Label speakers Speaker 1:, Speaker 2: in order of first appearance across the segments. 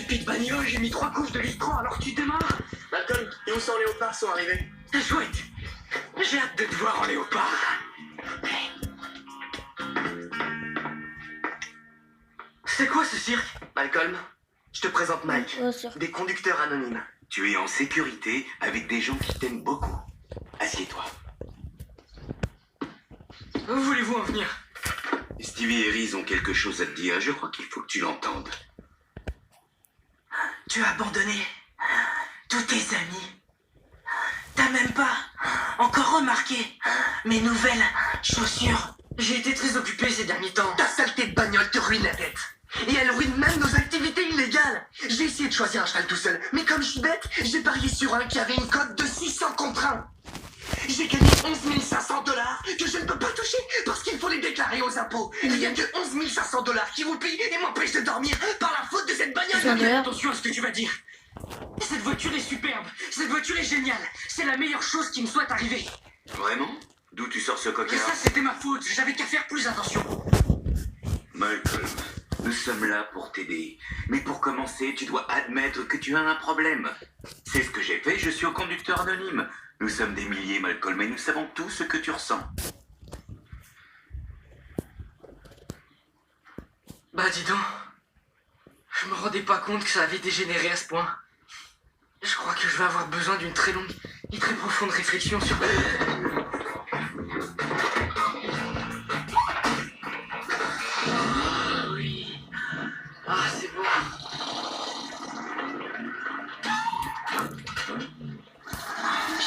Speaker 1: stupide bagnole, j'ai mis 3 couches de listran alors tu démarres.
Speaker 2: Malcolm, et où sont léopards sont arrivés?
Speaker 1: Chouette, j'ai hâte de te voir en léopard. C'est quoi ce cirque?
Speaker 2: Malcolm, je te présente Mike, des conducteurs anonymes.
Speaker 3: Tu es en sécurité avec des gens qui t'aiment beaucoup. Assieds-toi.
Speaker 1: Où voulez-vous en venir?
Speaker 3: Stevie et Reese ont quelque chose à te dire. Je crois qu'il faut que tu l'entendes.
Speaker 1: Tu as abandonné tous tes amis. T'as même pas encore remarqué mes nouvelles chaussures. J'ai été très occupé ces derniers temps.
Speaker 2: Ta saleté de bagnole te ruine la tête. Et elle ruine même nos activités illégales. J'ai essayé de choisir un cheval tout seul, mais comme je suis bête, j'ai parié sur un qui avait une cote de 600 contre 1. J'ai gagné 11 500 $ que je ne peux pas toucher parce qu'il faut les déclarer aux impôts. Il y a que 11 500 $ qui roupillent et m'empêchent de dormir par la faute de cette bagnole.
Speaker 1: Fais attention à ce que tu vas dire. Cette voiture est superbe. Cette voiture est géniale. C'est la meilleure chose qui me soit arrivée.
Speaker 3: Vraiment? D'où tu sors ce coquin?
Speaker 1: Ça, c'était ma faute. J'avais qu'à faire plus attention.
Speaker 3: Malcolm, nous sommes là pour t'aider. Mais pour commencer, tu dois admettre que tu as un problème. C'est ce que j'ai fait, je suis au conducteur anonyme. Nous sommes des milliers, Malcolm, et nous savons tout ce que tu ressens.
Speaker 1: Bah dis donc, je me rendais pas compte que ça avait dégénéré à ce point. Je crois que je vais avoir besoin d'une très longue et très profonde réflexion sur... Oui. Ah, c'est bon.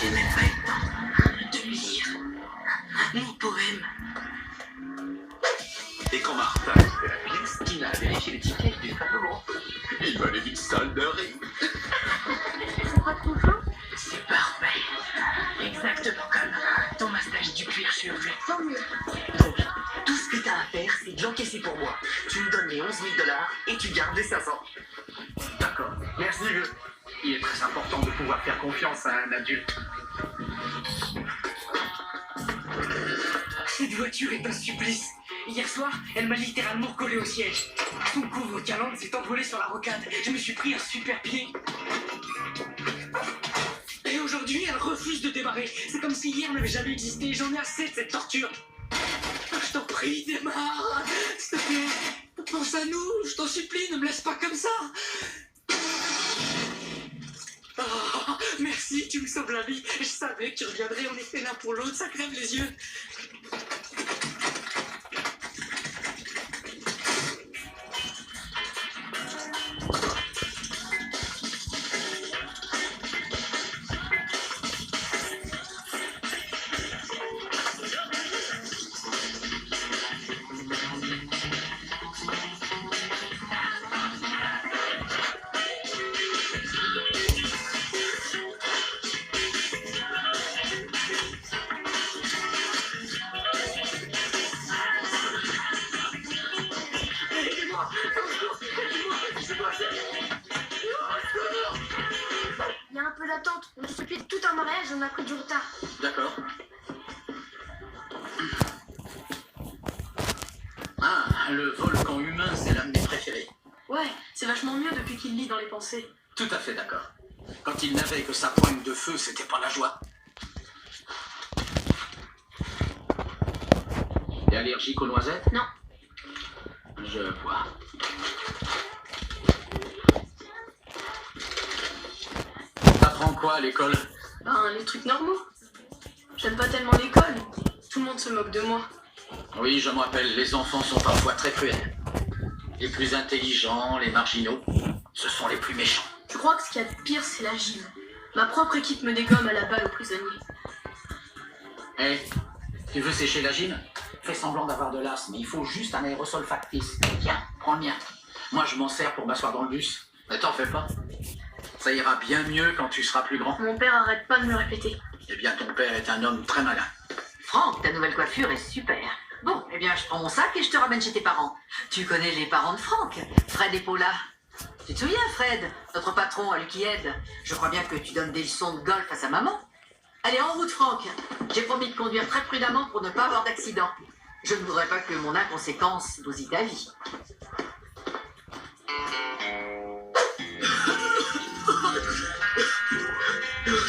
Speaker 1: J'ai même pas eu le temps de lire mon poème.
Speaker 4: Et quand Martha était à la piste, Tina a vérifié l'étiquette du fameux manteau. Il valait vite salle de rire.
Speaker 5: Ça fera trop chaud?
Speaker 1: C'est parfait. Exactement comme ton massage du cuir chevelu.
Speaker 5: Tant mieux.
Speaker 2: Donc, tout ce que t'as à faire, c'est de l'encaisser pour moi. Tu me donnes les 11 000 $ et tu gardes les 500.
Speaker 4: D'accord.
Speaker 2: Merci, vieux.
Speaker 4: Il est très important de pouvoir faire confiance à un adulte.
Speaker 1: Cette voiture est un supplice. Hier soir, elle m'a littéralement collé au siège. Son couvre-calandre s'est envolé sur la rocade. Je me suis pris un super pied. Et aujourd'hui, elle refuse de démarrer. C'est comme si hier n'avait jamais existé. J'en ai assez de cette torture. Je t'en prie, démarre. S'il te plaît, pense à nous. Je t'en supplie, ne me laisse pas comme ça. Oh, merci, tu me sauves la vie. Je savais que tu reviendrais, on était l'un pour l'autre. Ça crève les yeux.
Speaker 5: Il y a un peu d'attente. On s'est fait tout un mariage et on a pris du retard.
Speaker 4: D'accord. Ah, le volcan humain, c'est l'un de mes préférés.
Speaker 6: Ouais, c'est vachement mieux depuis qu'il lit dans les pensées.
Speaker 4: Tout à fait d'accord. Quand il n'avait que sa poigne de feu, c'était pas la joie. T'es allergique aux noisettes?
Speaker 6: Non.
Speaker 4: Je vois. T'apprends quoi à l'école?
Speaker 6: Ben, les trucs normaux. J'aime pas tellement l'école. Tout le monde se moque de moi.
Speaker 4: Oui, je me rappelle, les enfants sont parfois très cruels. Les plus intelligents, les marginaux, ce sont les plus méchants.
Speaker 6: Je crois que ce qu'il y a de pire, c'est la gym. Ma propre équipe me dégomme à la balle aux prisonniers.
Speaker 4: Hé, tu veux sécher la gym? Fais semblant d'avoir de l'asthme, il faut juste un aérosol factice. Tiens, prends le mien. Moi, je m'en sers pour m'asseoir dans le bus. Ne t'en fais pas. Ça ira bien mieux quand tu seras plus grand.
Speaker 6: Mon père arrête pas de me le répéter.
Speaker 4: Eh bien, ton père est un homme très malin.
Speaker 7: Franck, ta nouvelle coiffure est super. Bon, eh bien, je prends mon sac et je te ramène chez tes parents. Tu connais les parents de Franck, Fred et Paula. Tu te souviens, Fred, notre patron à lui qui aide? Je crois bien que tu donnes des leçons de golf à sa maman. Allez, en route, Franck. J'ai promis de conduire très prudemment pour ne pas avoir d'accident. Je ne voudrais pas que mon inconséquence bousille ta vie.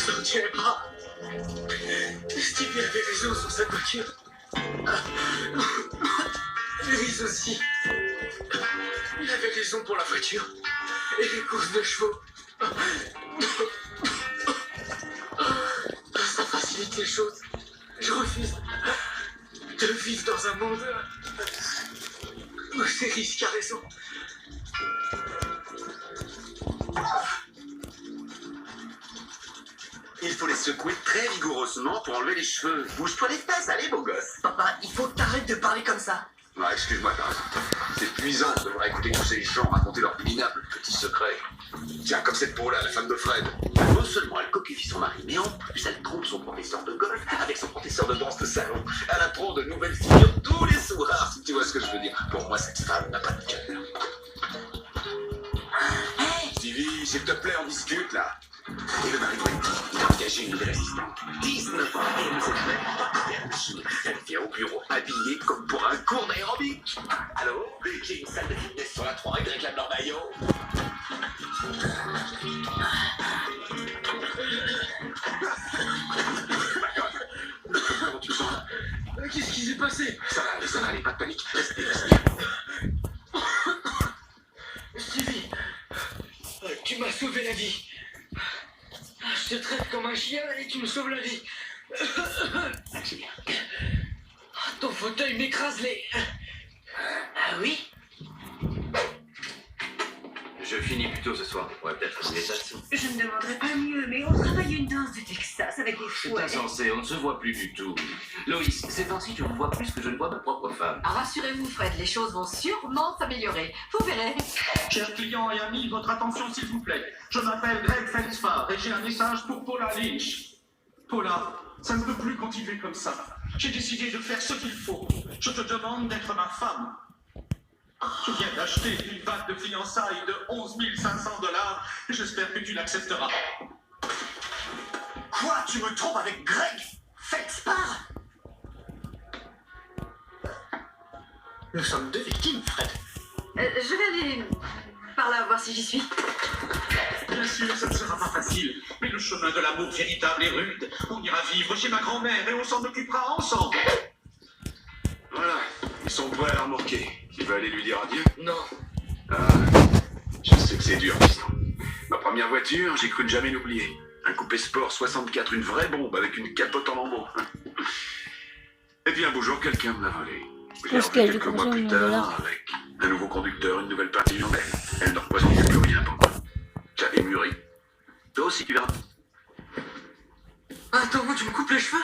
Speaker 1: vous en direz pas. Stevie avait raison sur sa voiture. Louise aussi. Il avait raison pour la voiture et les courses de chevaux. Ça facilite les choses. Je refuse de vivre dans un monde où c'est risque a raison.
Speaker 8: Il faut les secouer très vigoureusement pour enlever les cheveux. Bouge-toi les fesses, allez beau gosse.
Speaker 2: Papa, il faut que t'arrêtes de parler comme ça.
Speaker 8: Ouais, excuse-moi, t'as raison. C'est épuisant de devoir écouter tous ces gens raconter leurs minables petits secrets. Tiens, comme cette peau-là, la femme de Fred. Non seulement elle copifie son mari, mais en plus elle trompe son professeur de golf avec son professeur de danse de salon. Elle apprend de nouvelles figures tous les soirs, si tu vois ce que je veux dire. Pour moi, cette femme n'a pas de cœur. Stevie, s'il te plaît, on discute, là. Et le mari de Wendy, il a engagé une nouvelle assistante. 19 ans, et elle cette même pas faire le chine. Elle vient au bureau habillée comme pour un cours d'aérobic. Allô? J'ai une salle de fitness sur la 3 et réclame leur maillot. Comment tu te sens?
Speaker 1: Qu'est-ce qui s'est passé?
Speaker 8: Ça va aller, pas de panique. Restez.
Speaker 1: Stevie, tu m'as sauvé la vie. Je te traite comme un chien et tu me sauves la vie.
Speaker 8: C'est bien.
Speaker 1: Ton fauteuil m'écrase les...
Speaker 7: Ah oui?
Speaker 3: Je finis plus tôt ce soir. On pourrait peut-être rester ça dessous.
Speaker 9: Je ne demanderais pas mieux, mais on travaille une danse de Texas avec des
Speaker 3: C'est
Speaker 9: fouets.
Speaker 3: insensé, on ne se voit plus du tout. Loïs, ces temps-ci, tu me vois plus que je ne vois ma propre femme.
Speaker 7: Ah, rassurez-vous, Fred, les choses vont sûrement s'améliorer. Vous verrez.
Speaker 4: Chers clients et amis, votre attention s'il vous plaît. Je m'appelle Greg Felsfar et j'ai un message pour Paula Lynch. Paula, ça ne peut plus continuer comme ça. J'ai décidé de faire ce qu'il faut. Je te demande d'être ma femme. Je viens d'acheter une bague de fiançailles de 11 500 $ et j'espère que tu l'accepteras.
Speaker 2: Quoi? Tu me trompes avec Greg Felspar?
Speaker 4: Nous sommes deux victimes, Fred.
Speaker 7: Je vais aller par là voir si j'y suis.
Speaker 4: Bien sûr, ça ne sera pas facile, mais le chemin de l'amour véritable est rude. On ira vivre chez ma grand-mère et on s'en occupera ensemble.
Speaker 8: Voilà, ils sont prêts à remorquer. Tu veux aller lui dire adieu?
Speaker 1: Non.
Speaker 8: Ah, je sais que c'est dur, piston. Ma première voiture, j'ai cru ne jamais l'oublier. Un coupé sport 64, une vraie bombe avec une capote en lambeaux. Et puis un beau jour, quelqu'un me l'a volé. Je l'ai
Speaker 10: Parce
Speaker 8: revu
Speaker 10: qu'elle
Speaker 8: quelques
Speaker 10: est
Speaker 8: mois plus
Speaker 10: comme ça,
Speaker 8: tard avec un nouveau conducteur, une nouvelle peinture. Mais elle ne représentait plus rien pour moi. J'avais mûri. Toi aussi, tu verras.
Speaker 1: Attends, tu me coupes les cheveux?